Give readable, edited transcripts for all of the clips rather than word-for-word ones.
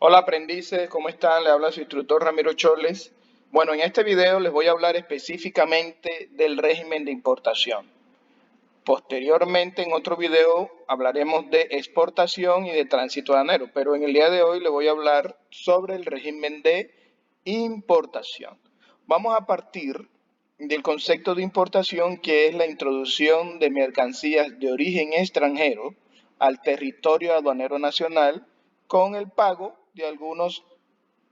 Hola aprendices, ¿cómo están? Le habla su instructor Ramiro Choles. Bueno, en este video les voy a hablar específicamente del régimen de importación. Posteriormente, en otro video, hablaremos de exportación y de tránsito aduanero, pero en el día de hoy les voy a hablar sobre el régimen de importación. Vamos a partir del concepto de importación, que es la introducción de mercancías de origen extranjero al territorio aduanero nacional con el pago de algunos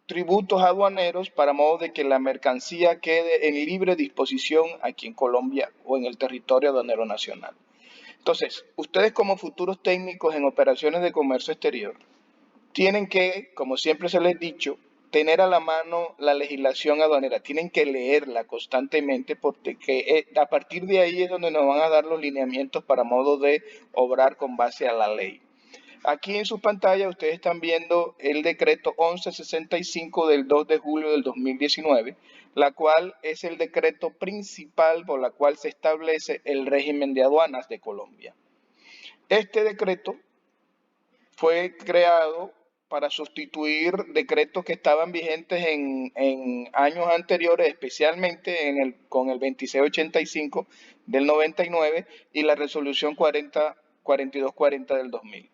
tributos aduaneros para modo de que la mercancía quede en libre disposición aquí en Colombia o en el territorio aduanero nacional. Entonces, ustedes como futuros técnicos en operaciones de comercio exterior, tienen que, como siempre se les he dicho, tener a la mano la legislación aduanera, tienen que leerla constantemente porque a partir de ahí es donde nos van a dar los lineamientos para modo de obrar con base a la ley. Aquí en su pantalla ustedes están viendo el decreto 1165 del 2 de julio del 2019, la cual es el decreto principal por la cual se establece el régimen de aduanas de Colombia. Este decreto fue creado para sustituir decretos que estaban vigentes en años anteriores, especialmente con el 2685 del 99 y la resolución 4240 del 2000,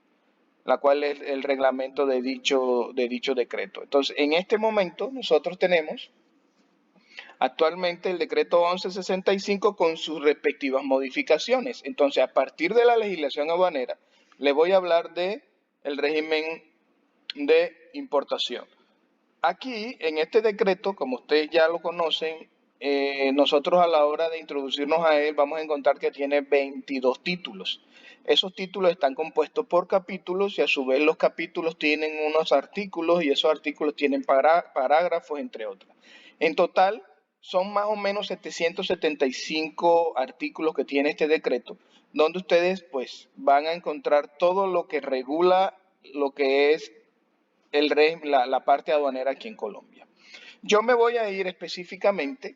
la cual es el reglamento de dicho decreto. Entonces, en este momento nosotros tenemos actualmente el decreto 1165 con sus respectivas modificaciones. Entonces, a partir de la legislación aduanera, le voy a hablar de el régimen de importación. Aquí, en este decreto, como ustedes ya lo conocen, nosotros a la hora de introducirnos a él vamos a encontrar que tiene 22 títulos. Esos títulos están compuestos por capítulos y a su vez los capítulos tienen unos artículos y esos artículos tienen parágrafos, entre otras. En total, son más o menos 775 artículos que tiene este decreto, donde ustedes pues van a encontrar todo lo que regula lo que es la parte aduanera aquí en Colombia. Yo me voy a ir específicamente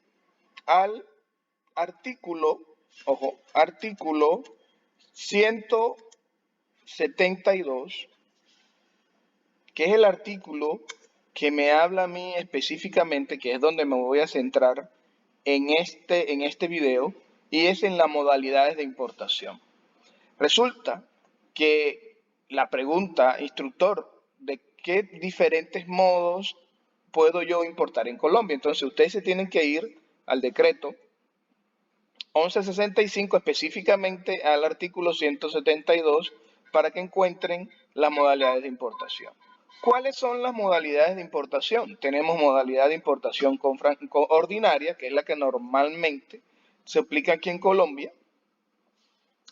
al artículo, ojo, artículo 172, que es el artículo que me habla a mí específicamente, que es donde me voy a centrar en este video, y es en las modalidades de importación. Resulta que la pregunta, instructor, ¿de qué diferentes modos puedo yo importar en Colombia? Entonces ustedes se tienen que ir al decreto 1165, específicamente al artículo 172, para que encuentren las modalidades de importación. ¿Cuáles son las modalidades de importación? Tenemos modalidad de importación ordinaria, que es la que normalmente se aplica aquí en Colombia,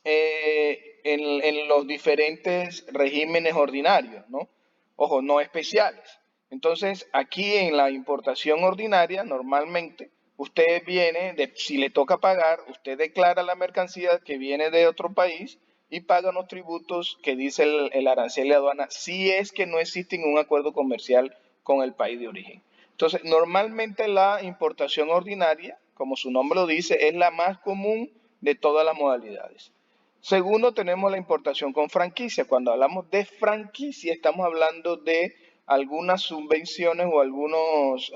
en los diferentes regímenes ordinarios, ¿no? Ojo, no especiales. Entonces, aquí en la importación ordinaria, normalmente, usted viene, si le toca pagar, usted declara la mercancía que viene de otro país y paga los tributos que dice el arancel de aduana, si es que no existe un acuerdo comercial con el país de origen. Entonces, normalmente la importación ordinaria, como su nombre lo dice, es la más común de todas las modalidades. Segundo, tenemos la importación con franquicia. Cuando hablamos de franquicia, estamos hablando de algunas subvenciones o algunos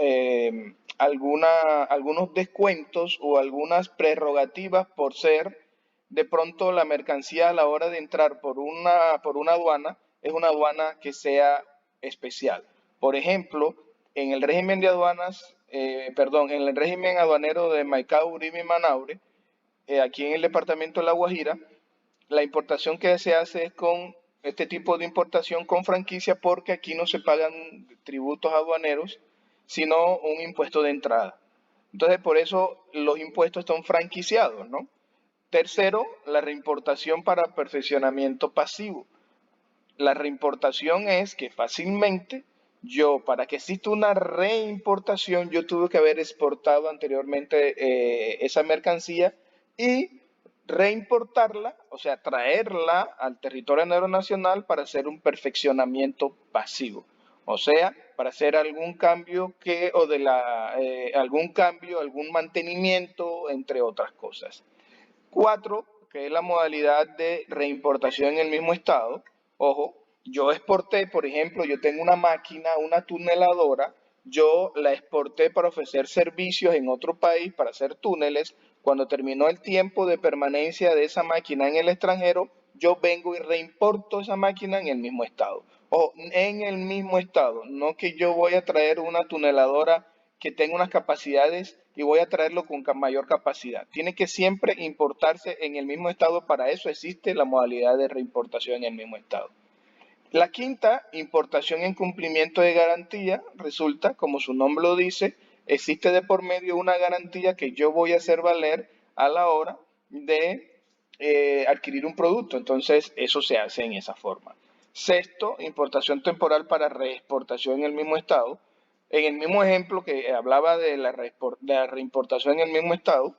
descuentos o algunas prerrogativas por ser de pronto la mercancía a la hora de entrar por una aduana es una aduana que sea especial. Por ejemplo, en el régimen de aduanas, en el régimen aduanero de Maicao, Uribe y Manaure, aquí en el departamento de La Guajira, la importación que se hace es con este tipo de importación con franquicia, porque aquí no se pagan tributos aduaneros, sino un impuesto de entrada. Entonces, por eso los impuestos son franquiciados, ¿no? Tercero, la reimportación para perfeccionamiento pasivo. La reimportación es que fácilmente para que exista una reimportación, yo tuve que haber exportado anteriormente esa mercancía y reimportarla, o sea, traerla al territorio nacional para hacer un perfeccionamiento pasivo. O sea, para hacer algún cambio algún mantenimiento, entre otras cosas. Cuatro, que es la modalidad de reimportación en el mismo estado. Ojo, Yo exporté, por ejemplo, yo tengo una máquina, una tuneladora, yo la exporté para ofrecer servicios en otro país, para hacer túneles. Cuando terminó el tiempo de permanencia de esa máquina en el extranjero, yo vengo y reimporto esa máquina en el mismo estado. O en el mismo estado, no que yo voy a traer una tuneladora que tenga unas capacidades y voy a traerlo con mayor capacidad. Tiene que siempre importarse en el mismo estado, para eso existe la modalidad de reimportación en el mismo estado. La quinta, importación en cumplimiento de garantía, resulta, como su nombre lo dice, existe de por medio una garantía que yo voy a hacer valer a la hora de adquirir un producto. Entonces, eso se hace en esa forma. Sexto, importación temporal para reexportación en el mismo estado. En el mismo ejemplo que hablaba de la reimportación en el mismo estado,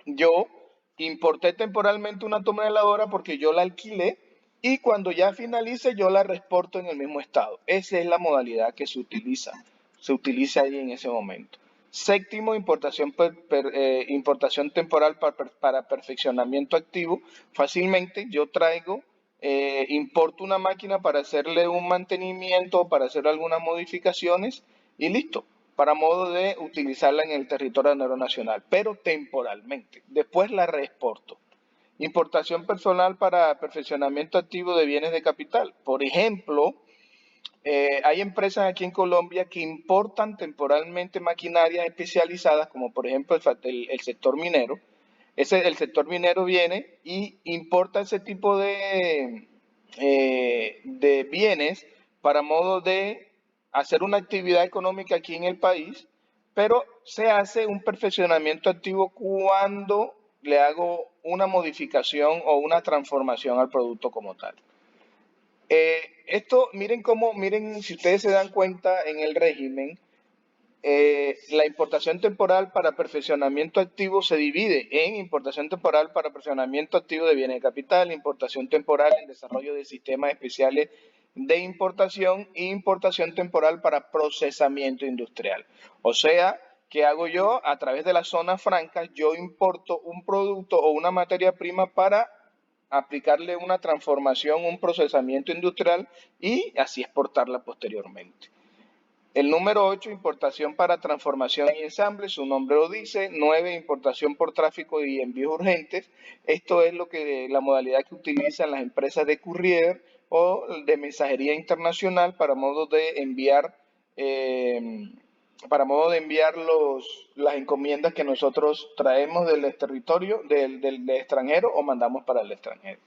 yo importé temporalmente una tuneladora porque yo la alquilé y cuando ya finalice yo la reexporto en el mismo estado. Esa es la modalidad que se utiliza ahí en ese momento. Séptimo, importación temporal para perfeccionamiento activo. Fácilmente yo traigo, importo una máquina para hacerle un mantenimiento, para hacer algunas modificaciones y listo, para modo de utilizarla en el territorio nacional, pero temporalmente. Después la reexporto. Importación personal para perfeccionamiento activo de bienes de capital. Por ejemplo, hay empresas aquí en Colombia que importan temporalmente maquinarias especializadas, como por ejemplo el sector minero. El sector minero viene y importa ese tipo de bienes para modo de hacer una actividad económica aquí en el país, pero se hace un perfeccionamiento activo cuando le hago una modificación o una transformación al producto como tal. Miren, si ustedes se dan cuenta en el régimen, la importación temporal para perfeccionamiento activo se divide en importación temporal para perfeccionamiento activo de bienes de capital, importación temporal en desarrollo de sistemas especiales de importación e importación temporal para procesamiento industrial. O sea, ¿qué hago yo? A través de las zonas francas, yo importo un producto o una materia prima para aplicarle una transformación, un procesamiento industrial y así exportarla posteriormente. El número 8, importación para transformación y ensamble, su nombre lo dice. 9, importación por tráfico y envíos urgentes. Esto es la modalidad que utilizan las empresas de courier o de mensajería internacional eh, para modo de enviar las encomiendas que nosotros traemos del territorio, del extranjero o mandamos para el extranjero.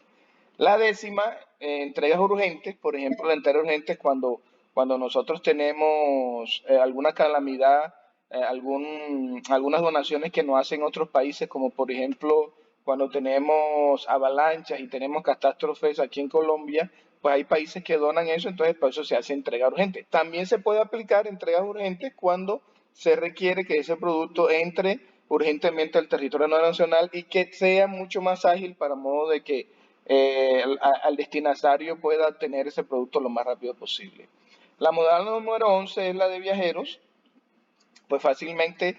La décima, entregas urgentes, por ejemplo, la entrega urgente es cuando nosotros tenemos alguna calamidad, algunas donaciones que nos hacen otros países, como por ejemplo cuando tenemos avalanchas y tenemos catástrofes aquí en Colombia, pues hay países que donan eso, entonces por eso se hace entrega urgente. También se puede aplicar entregas urgentes cuando se requiere que ese producto entre urgentemente al territorio nacional y que sea mucho más ágil para modo de que al destinatario pueda tener ese producto lo más rápido posible. La modalidad número 11 es la de viajeros. Pues fácilmente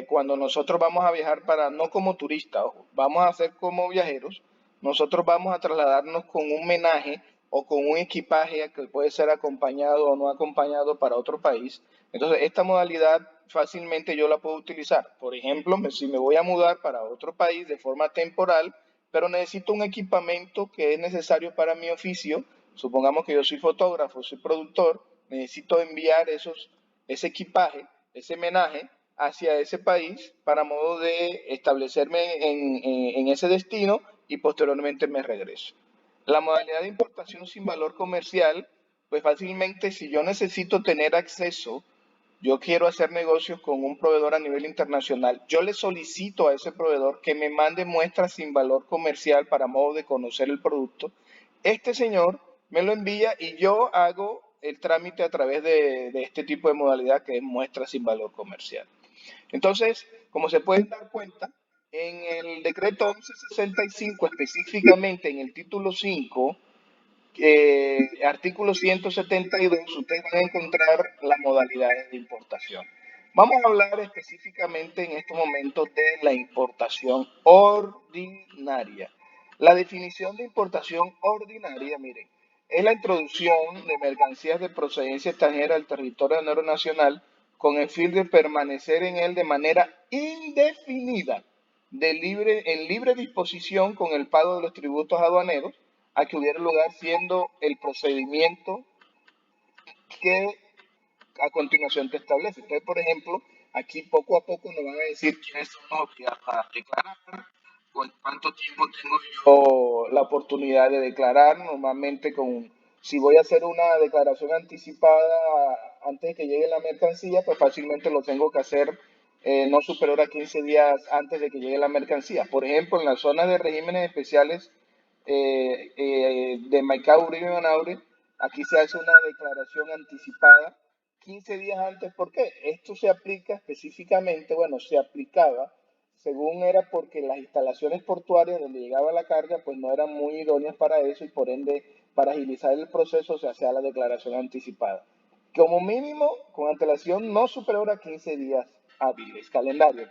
cuando nosotros vamos a viajar no como turistas, vamos a hacer como viajeros, nosotros vamos a trasladarnos con un menaje o con un equipaje que puede ser acompañado o no acompañado para otro país. Entonces, esta modalidad fácilmente yo la puedo utilizar. Por ejemplo, si me voy a mudar para otro país de forma temporal, pero necesito un equipamiento que es necesario para mi oficio, supongamos que yo soy fotógrafo, soy productor, necesito enviar ese equipaje, ese menaje hacia ese país para modo de establecerme en ese destino y posteriormente me regreso. La modalidad de importación sin valor comercial, pues fácilmente si yo necesito tener acceso, yo quiero hacer negocios con un proveedor a nivel internacional, yo le solicito a ese proveedor que me mande muestras sin valor comercial para modo de conocer el producto. Este señor me lo envía y yo hago el trámite a través de este tipo de modalidad que es muestra sin valor comercial. Entonces, como se pueden dar cuenta, en el decreto 1165, específicamente en el título 5, artículo 172, ustedes van a encontrar las modalidades de importación. Vamos a hablar específicamente en estos momentos de la importación ordinaria. La definición de importación ordinaria, miren, es la introducción de mercancías de procedencia extranjera al territorio nacional con el fin de permanecer en él de manera indefinida, en libre disposición con el pago de los tributos aduaneros a que hubiera lugar, siendo el procedimiento que a continuación te establece. Entonces, por ejemplo, aquí poco a poco nos van a decir quiénes son los obligados a declarar, o en cuánto tiempo tengo yo la oportunidad de declarar. Normalmente, si voy a hacer una declaración anticipada antes de que llegue la mercancía, pues fácilmente lo tengo que hacer no superior a 15 días antes de que llegue la mercancía. Por ejemplo, en las zonas de regímenes especiales de Maicao, Uribe y Manaure, aquí se hace una declaración anticipada 15 días antes. ¿Por qué? Esto se aplica específicamente, bueno, se aplicaba según era porque las instalaciones portuarias donde llegaba la carga pues no eran muy idóneas para eso, y por ende para agilizar el proceso se hacía la declaración anticipada. Como mínimo, con antelación no superior a 15 días hábiles, calendario.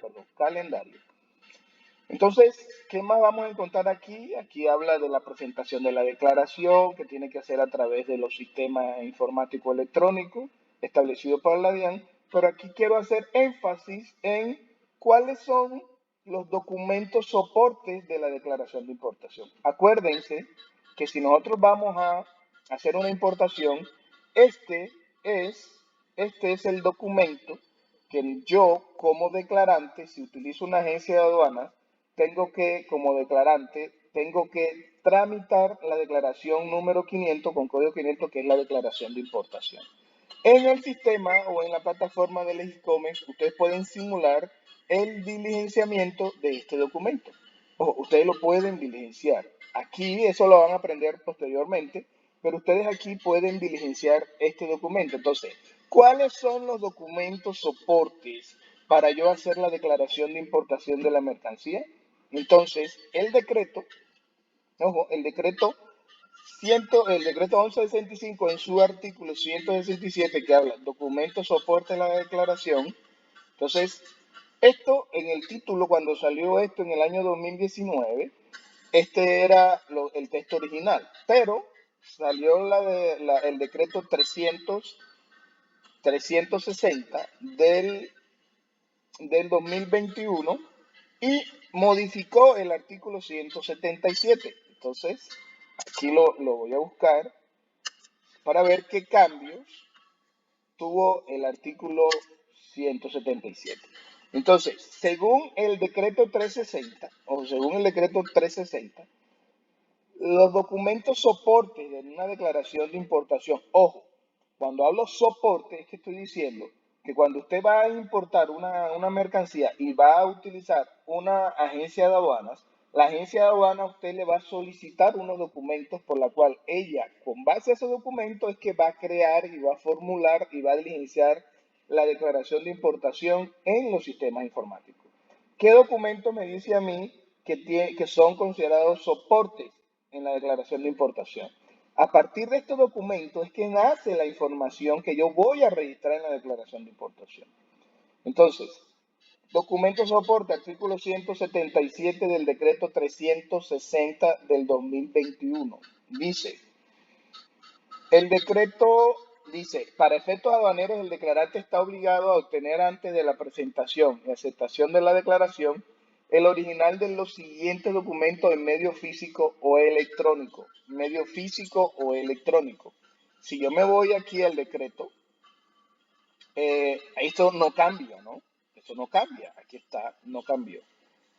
Entonces, ¿qué más vamos a encontrar aquí? Aquí habla de la presentación de la declaración que tiene que hacer a través de los sistemas informáticos electrónicos establecidos por la DIAN, pero aquí quiero hacer énfasis en cuáles son los documentos soportes de la declaración de importación. Acuérdense que si nosotros vamos a hacer una importación, este es, este es el documento que yo como declarante, si utilizo una agencia de aduanas, como declarante, tengo que tramitar la declaración número 500 con código 500, que es la declaración de importación. En el sistema o en la plataforma del e-commerce, ustedes pueden simular el diligenciamiento de este documento. Ojo, ustedes lo pueden diligenciar. Aquí eso lo van a aprender posteriormente, pero ustedes aquí pueden diligenciar este documento. Entonces, ¿cuáles son los documentos soportes para yo hacer la declaración de importación de la mercancía? Entonces, el decreto 1165 en su artículo 167, que habla documentos soporte de la declaración. Entonces, esto en el título, cuando salió esto en el año 2019, este era el texto original, pero salió el decreto 360 del 2021 y modificó el artículo 177. Entonces, aquí lo voy a buscar para ver qué cambios tuvo el artículo 177. Entonces, según el decreto 360, los documentos soportes de una declaración de importación, ojo, cuando hablo soporte es que estoy diciendo que cuando usted va a importar una mercancía y va a utilizar una agencia de aduanas, la agencia de aduanas a usted le va a solicitar unos documentos por la cual ella, con base a esos documentos, es que va a crear y va a formular y va a diligenciar la declaración de importación en los sistemas informáticos. ¿Qué documento me dice a mí que son considerados soportes en la declaración de importación? A partir de estos documentos es que nace la información que yo voy a registrar en la declaración de importación. Entonces, documento soporte, artículo 177 del decreto 360 del 2021. El decreto dice, para efectos aduaneros, el declarante está obligado a obtener antes de la presentación y aceptación de la declaración el original de los siguientes documentos en medio físico o electrónico. Medio físico o electrónico. Si yo me voy aquí al decreto, esto no cambia, ¿no? Esto no cambia. Aquí está, no cambió.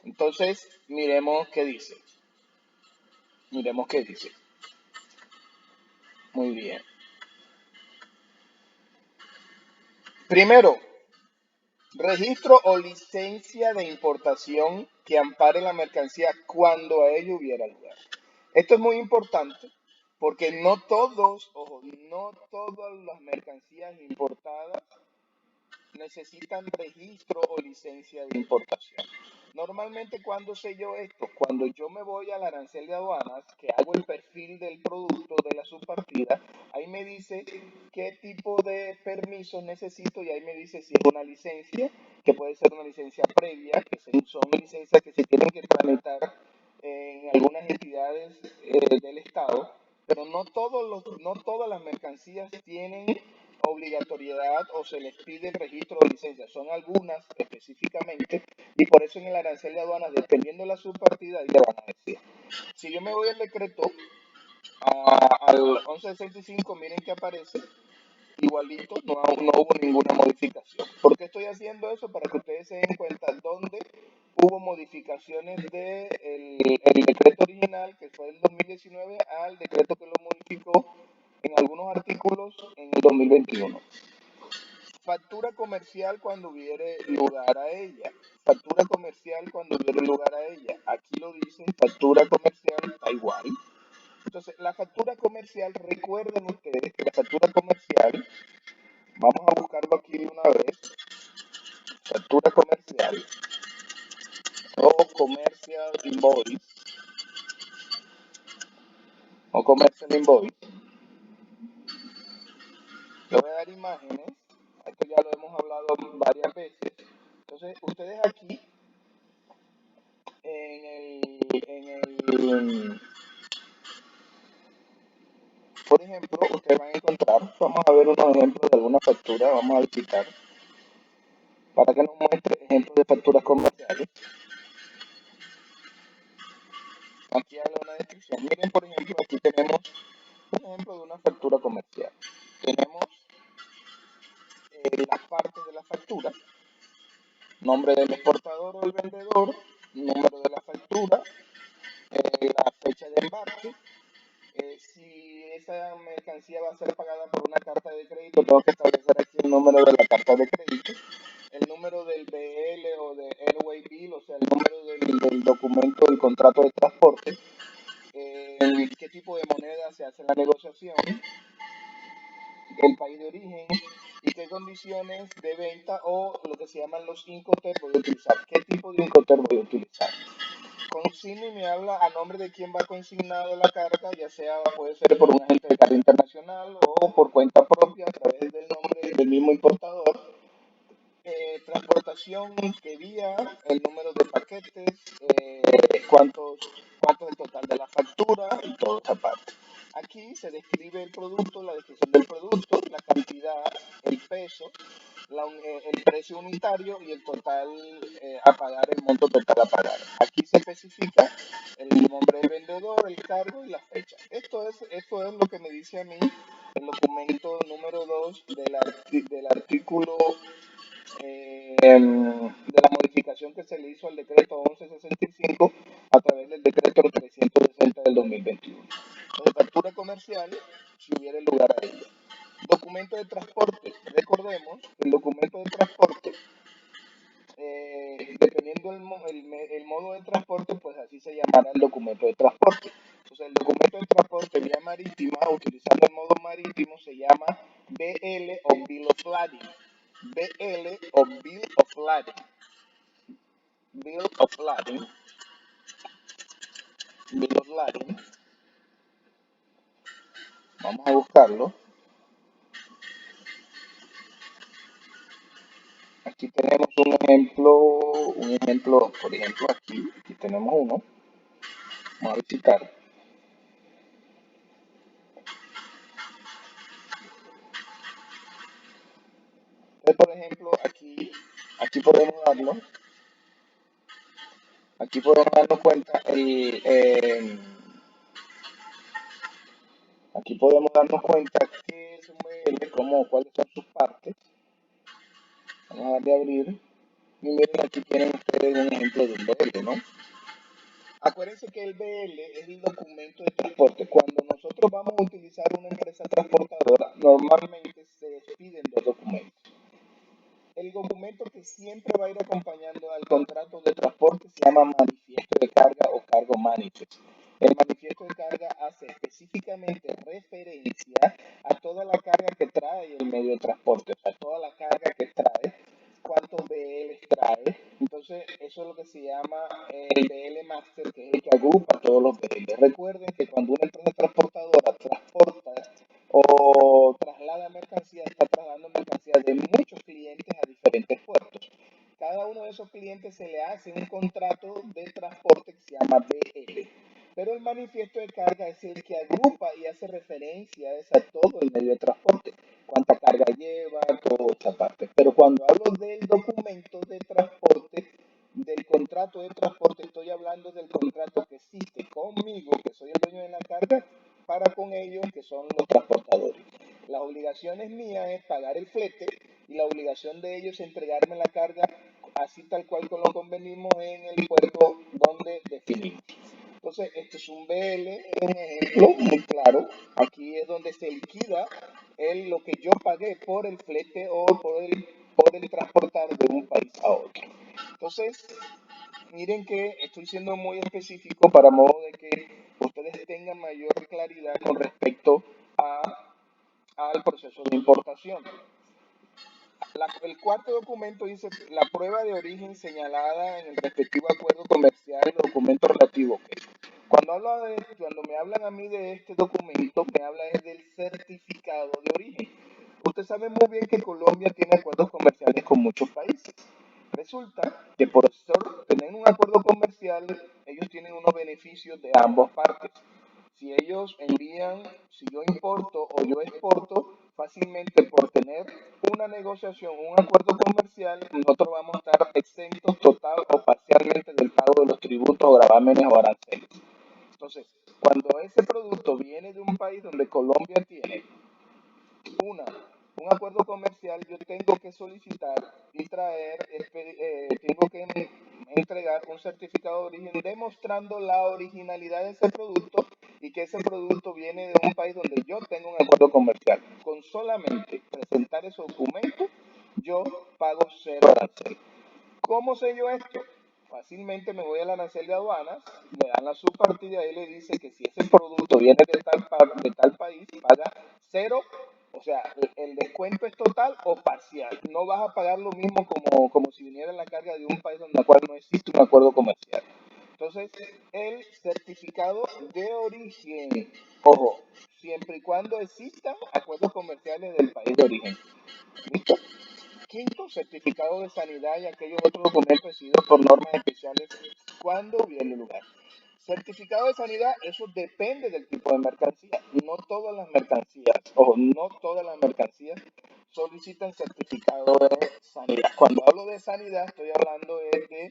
Entonces, miremos qué dice. Miremos qué dice. Muy bien. Primero, registro o licencia de importación que ampare la mercancía cuando a ello hubiera lugar. Esto es muy importante porque no todas las mercancías importadas necesitan registro o licencia de importación. Normalmente, ¿cuándo sé yo esto? Cuando yo me voy al arancel de aduanas, que hago el perfil del producto de la subpartida, ahí me dice qué tipo de permisos necesito y ahí me dice si es una licencia, que puede ser una licencia previa, que son licencias que se tienen que tramitar en algunas entidades del Estado, pero no todas las mercancías tienen obligatoriedad o se les pide registro o licencia, son algunas específicamente, y por eso en el arancel de aduanas, dependiendo de la subpartida, ahí le van a decir. Si yo me voy al decreto, al 1165, miren que aparece igualito, no hubo ninguna modificación. ¿Por qué estoy haciendo eso? Para que ustedes se den cuenta dónde hubo modificaciones del el decreto original, que fue el 2019, al decreto que lo modificó en algunos artículos en el 2021. Factura comercial cuando hubiere lugar a ella. Factura comercial cuando hubiere lugar a ella. Aquí lo dice, factura comercial, da igual. Entonces, la factura comercial, recuerden ustedes que la factura comercial, vamos a buscarlo aquí de una vez, factura comercial o commercial invoice o commercial invoice. Le voy a dar imágenes, esto ya lo hemos hablado varias veces. Entonces, ustedes aquí por ejemplo, ustedes van a encontrar, vamos a ver unos ejemplos de alguna factura, vamos a visitar, para que nos muestre ejemplos de facturas comerciales. Aquí hay una descripción. Miren, por ejemplo, aquí tenemos un ejemplo de una factura comercial. Tenemos las partes de la factura, nombre del exportador o el vendedor, número de la factura, la fecha de embarque. Si esa mercancía va a ser pagada por una carta de crédito, tengo que establecer aquí el número de la carta de crédito, el número del BL o de Airway Bill, o sea, el número del documento del contrato de transporte, qué tipo de moneda se hace la negociación, el país de origen y qué condiciones de venta o lo que se llaman los Incoterms voy a utilizar. ¿Qué tipo de Incoterm voy a utilizar? Consigne me habla a nombre de quién va consignado la carga, ya sea puede ser por un agente de carga internacional o por cuenta propia a través del nombre del mismo importador. Transportación, qué vía, el número de paquetes, cuánto es el total de la factura y toda esa parte. Aquí se describe el producto, la descripción del producto, la cantidad, el peso, el precio unitario y el total a pagar, el monto total a pagar. Aquí se especifica el nombre del vendedor, el cargo y la fecha. Esto es lo que me dice a mí el documento número 2 del artículo de la modificación que se le hizo al decreto 1165 a través del decreto 360 del 2021. Entonces, factura comercial, si hubiera lugar a ella. Documento de transporte. Recordemos que el documento de transporte, dependiendo el modo de transporte, pues así se llamará el documento de transporte. Entonces, el documento de transporte vía marítima, utilizando el modo marítimo, se llama BL o Bill of Lading. BL o Bill of Lading. Bill of Lading. Bill of Lading. Vamos a buscarlo. Aquí tenemos un ejemplo, por ejemplo, aquí tenemos uno. Vamos a visitar. Entonces, por ejemplo, aquí podemos darnos cuenta aquí podemos darnos cuenta qué es un BL, cuáles son sus partes. Vamos a darle a abrir. Y miren, aquí tienen ustedes un ejemplo de un BL, ¿no? Acuérdense que el BL es el documento de transporte. Cuando nosotros vamos a utilizar una empresa transportadora, normalmente se despiden dos documentos. El documento que siempre va a ir acompañando al contrato de transporte se llama manifiesto de carga o cargo manifest. El manifiesto de carga hace específicamente referencia a toda la carga que trae el medio de transporte, o sea, toda la carga que trae, cuántos BL trae. Entonces, eso es lo que se llama el BL Master, que es el que agrupa todos los BL. Recuerden que cuando una empresa transportadora transporta o traslada mercancías, está trasladando mercancías de muchos clientes a diferentes puertos. Cada uno de esos clientes se le hace un contrato de transporte que se llama BL. Pero el manifiesto de carga es el que agrupa y hace referencia es a todo el medio de transporte, cuánta carga lleva, toda esa parte. Pero cuando hablo del documento de transporte, del contrato de transporte, estoy hablando del contrato que existe conmigo, que soy el dueño de la carga, para con ellos, que son los transportadores. Las obligaciones mías es pagar el flete y la obligación de ellos es entregarme la carga así tal cual como lo convenimos en el puerto donde definimos. Entonces, este es un BL, un ejemplo muy claro. Aquí es donde se liquida lo que yo pagué por el flete o por el transportar de un país a otro. Entonces, miren que estoy siendo muy específico para modo de que ustedes tengan mayor claridad con respecto al proceso de importación. El cuarto documento dice la prueba de origen señalada en el respectivo acuerdo comercial y los documentos relativos. Cuando me hablan a mí de este documento, me habla del certificado de origen. Usted sabe muy bien que Colombia tiene acuerdos comerciales con muchos países. Resulta que por tener un acuerdo comercial, ellos tienen unos beneficios de ambas partes. Si ellos envían, si yo importo o yo exporto, fácilmente por tener una negociación, un acuerdo comercial, nosotros vamos a estar exentos total o parcialmente del pago de los tributos, gravámenes o aranceles. Entonces, cuando ese producto viene de un país donde Colombia tiene un acuerdo comercial, yo tengo que solicitar y tengo que entregar un certificado de origen demostrando la originalidad de ese producto y que ese producto viene de un país donde yo tengo un acuerdo comercial. Con solamente presentar ese documento, yo pago 0 arancel. ¿Cómo sé yo esto? Fácilmente me voy al arancel de aduanas, me dan la subpartida y le dice que si ese producto viene de tal país, paga 0, o sea, el descuento es total o parcial. No vas a pagar lo mismo como si viniera en la carga de un país donde la cual no existe un acuerdo comercial. Entonces, el certificado de origen, ojo, siempre y cuando existan acuerdos comerciales del país de origen. ¿Listo? Quinto, certificado de sanidad y aquellos otros documentos exigidos por normas especiales cuando viene lugar. Certificado de sanidad, eso depende del tipo de mercancía. No todas las mercancías, o no todas las mercancías solicitan certificado de sanidad. Cuando hablo de sanidad, estoy hablando de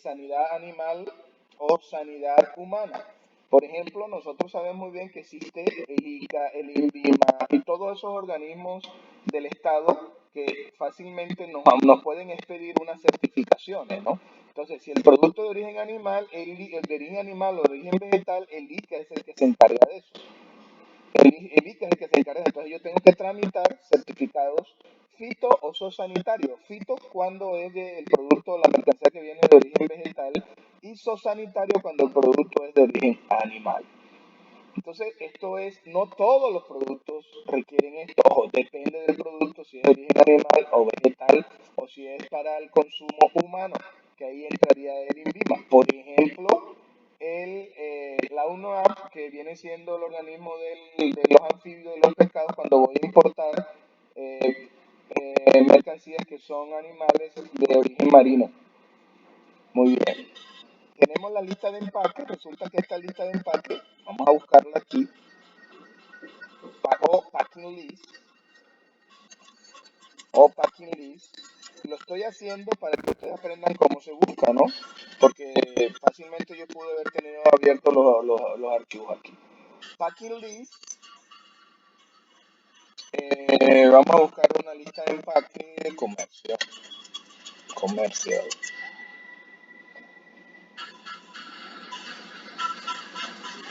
sanidad animal o sanidad humana. Por ejemplo, nosotros sabemos muy bien que existe el ICA, el INVIMA y todos esos organismos del Estado que fácilmente nos pueden expedir unas certificaciones, ¿no? Entonces, si el producto de origen animal, el de origen animal o de origen vegetal, el ICA es el que se encarga de eso. El ICA es el que se encarga de eso. Entonces, yo tengo que tramitar certificados fito o zoosanitarios. Fito cuando es el producto, la mercancía que viene de origen vegetal, y zoosanitario cuando el producto es de origen animal. Entonces, no todos los productos requieren esto. Ojo, depende del producto, si es de origen animal o vegetal, o si es para el consumo humano, que ahí entraría el INVIMA. Por ejemplo, la UNOAP, que viene siendo el organismo de los anfibios y los pescados, cuando voy a importar mercancías que son animales de origen marino. Muy bien. Tenemos la lista de empaque. Resulta que esta lista de empaque, vamos a buscarla aquí, o packing list, lo estoy haciendo para que ustedes aprendan cómo se busca, ¿no? Porque fácilmente yo pude haber tenido abiertos los archivos aquí. Packing list, vamos a buscar una lista de empaque de comercio.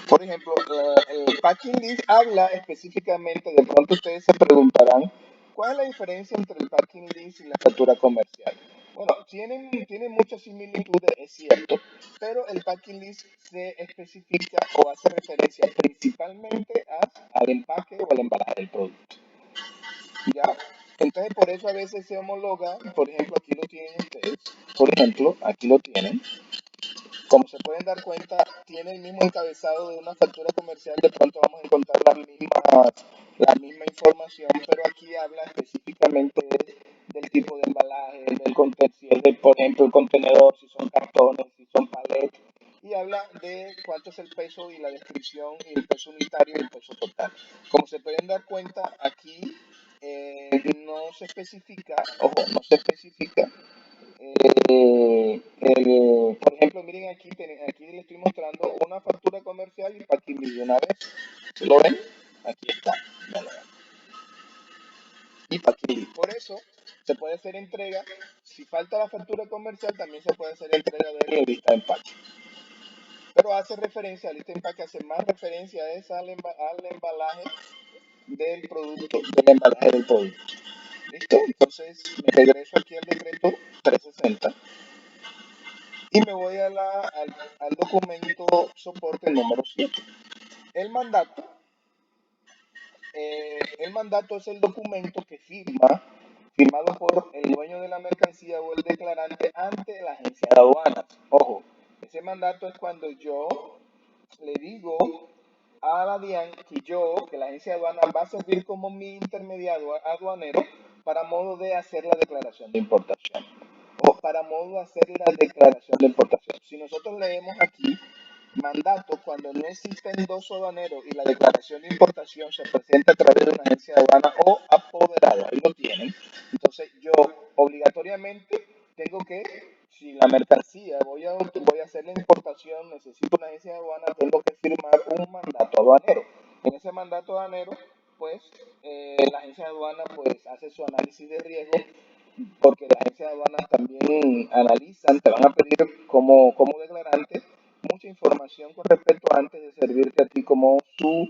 Por ejemplo, el packing list habla específicamente, de pronto ustedes se preguntarán, ¿cuál es la diferencia entre el packing list y la factura comercial? Bueno, tienen muchas similitudes, es cierto, pero el packing list se especifica o hace referencia principalmente al empaque o al embalaje del producto. ¿Ya? Entonces, por eso a veces se homologa, por ejemplo, aquí lo tienen ustedes, por ejemplo, aquí lo tienen. Como se pueden dar cuenta, tiene el mismo encabezado de una factura comercial. De pronto vamos a encontrar la misma información, pero aquí habla específicamente del tipo de embalaje, del contenido, si es por ejemplo el contenedor, si son cartones, si son paletas. y habla de cuánto es el peso y la descripción y el peso unitario y el peso total. Como se pueden dar cuenta, aquí no se especifica, ojo, no se especifica por ejemplo, miren aquí, aquí les estoy mostrando una factura comercial y facsimile de una vez. ¿Lo ven? Aquí está. Ya lo ven. Y facsimile. Por eso se puede hacer entrega. Si falta la factura comercial, también se puede hacer entrega de la lista de empaque. Pero hace referencia, la lista de empaque hace más referencia a esa, al embalaje del producto, del embalaje del producto. ¿Listo? Entonces me regreso aquí al decreto 360 y me voy al documento soporte número 7. El mandato, es el documento que firmado por el dueño de la mercancía o el declarante ante la agencia de aduanas. Ojo, ese mandato es cuando yo le digo a la DIAN que la agencia de aduanas va a servir como mi intermediario aduanero para modo de hacer la declaración de importación o para modo de hacer la declaración de importación. Si nosotros leemos aquí mandato, cuando no existe endoso aduanero y la declaración de importación se presenta a través de una agencia de aduana o apoderado, ahí lo tienen. Entonces yo obligatoriamente tengo que, si la mercancía voy a hacer la importación, necesito una agencia de aduana, tengo que firmar un mandato aduanero. En ese mandato aduanero, pues la agencia de aduana pues hace su análisis de riesgo, porque las agencias de aduanas también analizan, te van a pedir como declarante mucha información con respecto antes de servirte a ti como su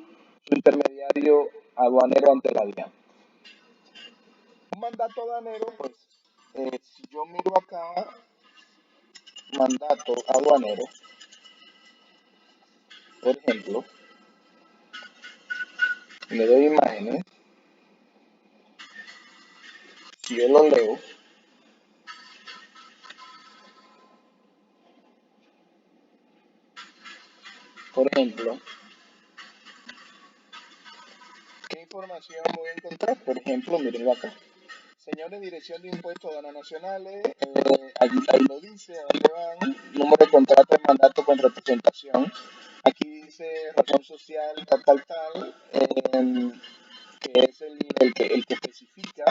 intermediario aduanero ante la DIAN. Un mandato aduanero, pues, si yo miro acá, mandato aduanero, por ejemplo, le doy imágenes, si yo lo leo, por ejemplo, ¿qué información voy a encontrar? Por ejemplo, mirenlo acá. Señores, Dirección de Impuestos Aduanas Nacionales, ahí lo dice, ¿a dónde van? Número de contrato de mandato con representación. Aquí dice razón social, tal, que es el que especifica.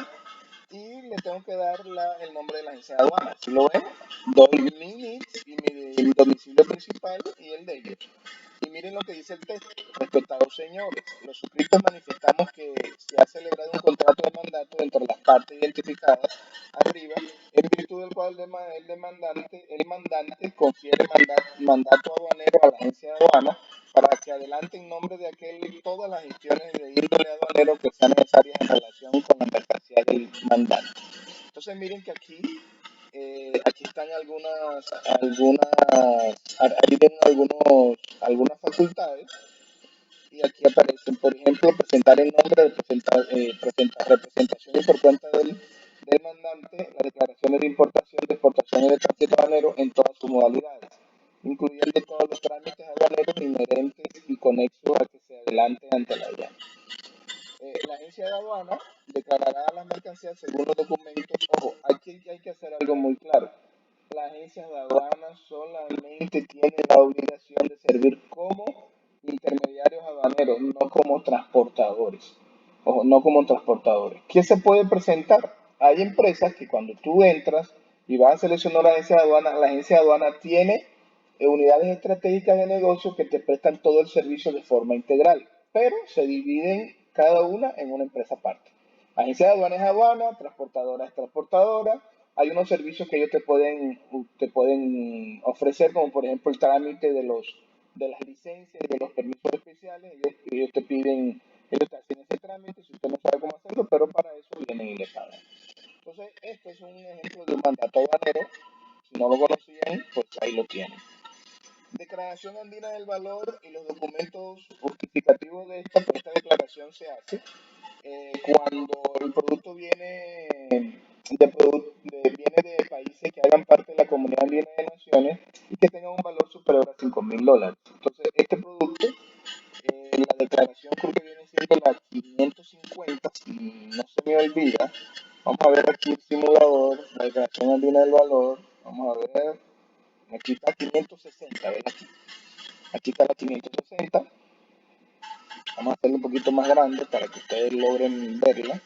Y le tengo que dar el nombre de la agencia de aduanas. Si lo ven, doy mi NIC y mi domicilio principal y el de ellos. Y miren lo que dice el texto. Respetados señores, los suscritos manifestamos que se ha celebrado un contrato de mandato entre las partes identificadas arriba, en virtud del cual el mandante confiere mandato aduanero a la agencia de aduana para que adelante en nombre de aquel todas las gestiones de índole aduanero que sean necesarias en relación con la mercancía del mandante. Entonces miren que aquí están algunas facultades y aquí aparecen, por ejemplo, presentar el nombre de representación y por cuenta del mandante, las declaraciones de importación, de exportación y de tránsito aduanero en todas sus modalidades, incluyendo todos los trámites aduaneros inherentes y conexos a que se adelante ante la DIAN. La agencia de aduana declarará las mercancías según los documentos. Ojo, aquí hay que hacer algo muy claro. Las agencias de aduana solamente tienen la obligación de servir como intermediarios aduaneros, no como transportadores. Ojo, no como transportadores. ¿Qué se puede presentar? Hay empresas que cuando tú entras y vas a seleccionar la agencia de aduana, la agencia de aduana tiene unidades estratégicas de negocio que te prestan todo el servicio de forma integral, pero se dividen cada una en una empresa aparte. Agencia de aduana es aduana, transportadora es transportadora. Hay unos servicios que ellos te pueden ofrecer, como por ejemplo el trámite de las licencias y de los permisos especiales. Ellos te piden, ellos te hacen ese trámite, si usted no sabe cómo hacerlo, pero para eso vienen y le pagan. Entonces, esto es un ejemplo de un mandato aduanero. Si no lo conocían, pues ahí lo tienen. Declaración andina del valor y los documentos justificativos de esta declaración se hace cuando el producto viene de países que hagan parte de la Comunidad Andina de Naciones y que tengan un valor superior a $5.000. Entonces, este producto, la declaración creo que viene siendo la 550, si no se me olvida. Vamos a ver aquí el simulador, la declaración andina del valor. Vamos a ver. Aquí está 560, ¿ves? Aquí está la 560. Vamos a hacerlo un poquito más grande para que ustedes logren verla.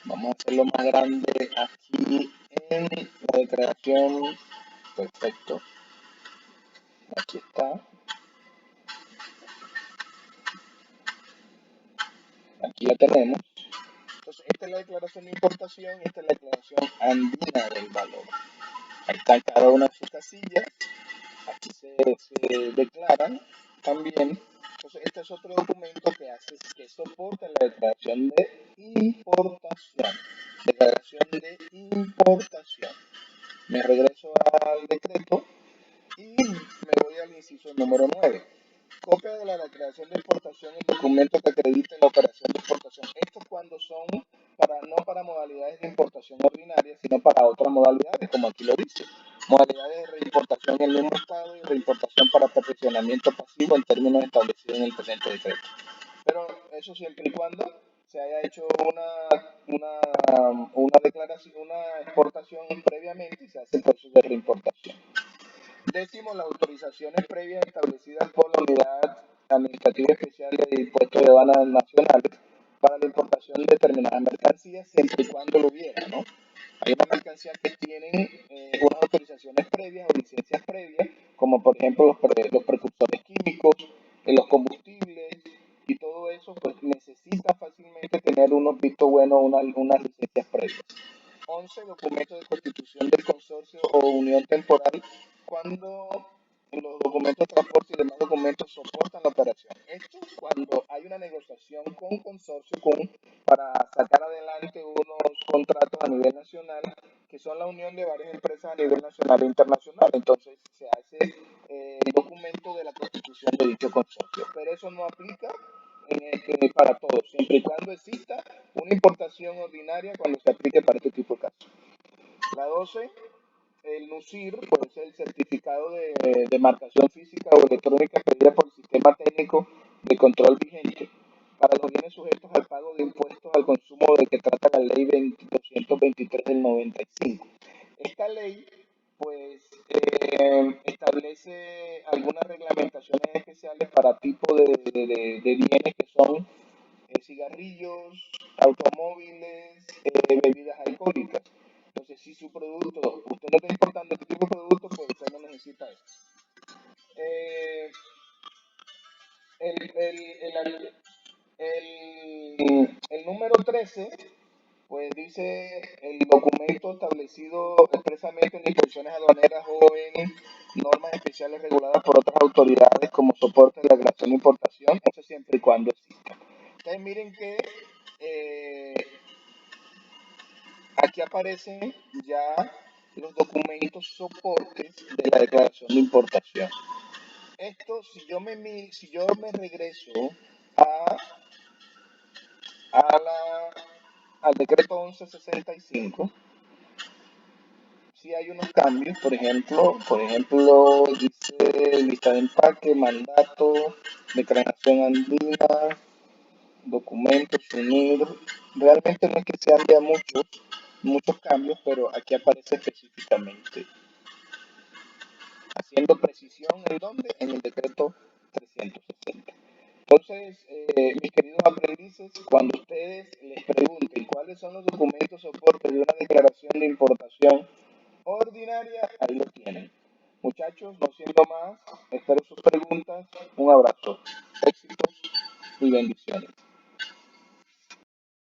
Vamos a hacerlo más grande aquí en la declaración. Perfecto. Aquí está. Aquí la tenemos. Entonces, esta es la declaración de importación y esta es la declaración andina del valor. Ahí están cada una de sus casillas. Aquí se declaran también. Entonces, este es otro documento que soporta la declaración de importación. Declaración de importación. Me regreso al decreto y me voy al inciso número 9. Copia de la declaración de importación y documento que acredite la operación de importación. Esto cuando son no para modalidades de importación ordinaria, sino para otras modalidades, como aquí lo dice. Modalidades de reimportación en el mismo estado y reimportación para perfeccionamiento pasivo en términos establecidos en el presente decreto. Pero eso siempre y cuando se haya hecho una declaración, una exportación previamente y se hace el proceso de reimportación. Décimo, las autorizaciones previas establecidas por la Unidad Administrativa Especial de Impuestos de Aduanas Nacionales para la importación de determinadas mercancías, siempre y cuando lo hubiera, ¿no? Hay unas mercancías que tienen unas autorizaciones previas o licencias previas, como por ejemplo los precursores químicos, los combustibles y todo eso, pues necesita fácilmente tener unos vistos buenos, unas licencias previas. 11. Documentos de constitución del consorcio o unión temporal cuando los documentos de transporte y demás documentos soportan la operación. Esto cuando hay una negociación con consorcio para sacar adelante unos contratos a nivel nacional que son la unión de varias empresas a nivel nacional e internacional. Entonces se hace el documento de la constitución de dicho consorcio. Pero eso no aplica para todos, siempre y cuando exista una importación ordinaria cuando se aplique para este tipo de casos. La 12, el NUCIR, puede ser el certificado de marcación física o electrónica pedida por el sistema técnico de control vigente para los bienes sujetos al pago de impuestos al consumo de que trata la ley 223 del 95. Esta ley pues establece algunas reglamentaciones especiales para tipos de bienes que son cigarrillos, automóviles, bebidas alcohólicas. Entonces, si su producto, usted no está importando este tipo de producto, pues usted no necesita eso. Eh, el número 13, pues dice el documento establecido expresamente en disposiciones aduaneras o en normas especiales reguladas por otras autoridades como soporte de la declaración de importación, eso siempre y cuando exista. Entonces miren que aquí aparecen ya los documentos soportes de la declaración de importación. Esto, si yo me regreso a, al decreto 1165, si hay unos cambios, por ejemplo, dice lista de empaque, mandato, declaración andina, documentos, unir. Realmente no es que se haya muchos cambios, pero aquí aparece específicamente. Haciendo precisión en dónde, en el decreto 360. Entonces, mis queridos aprendices, cuando ustedes les pregunten cuáles son los documentos soporte de una declaración de importación ordinaria, ahí lo tienen. Muchachos, no siendo más, espero sus preguntas. Un abrazo, éxitos y bendiciones.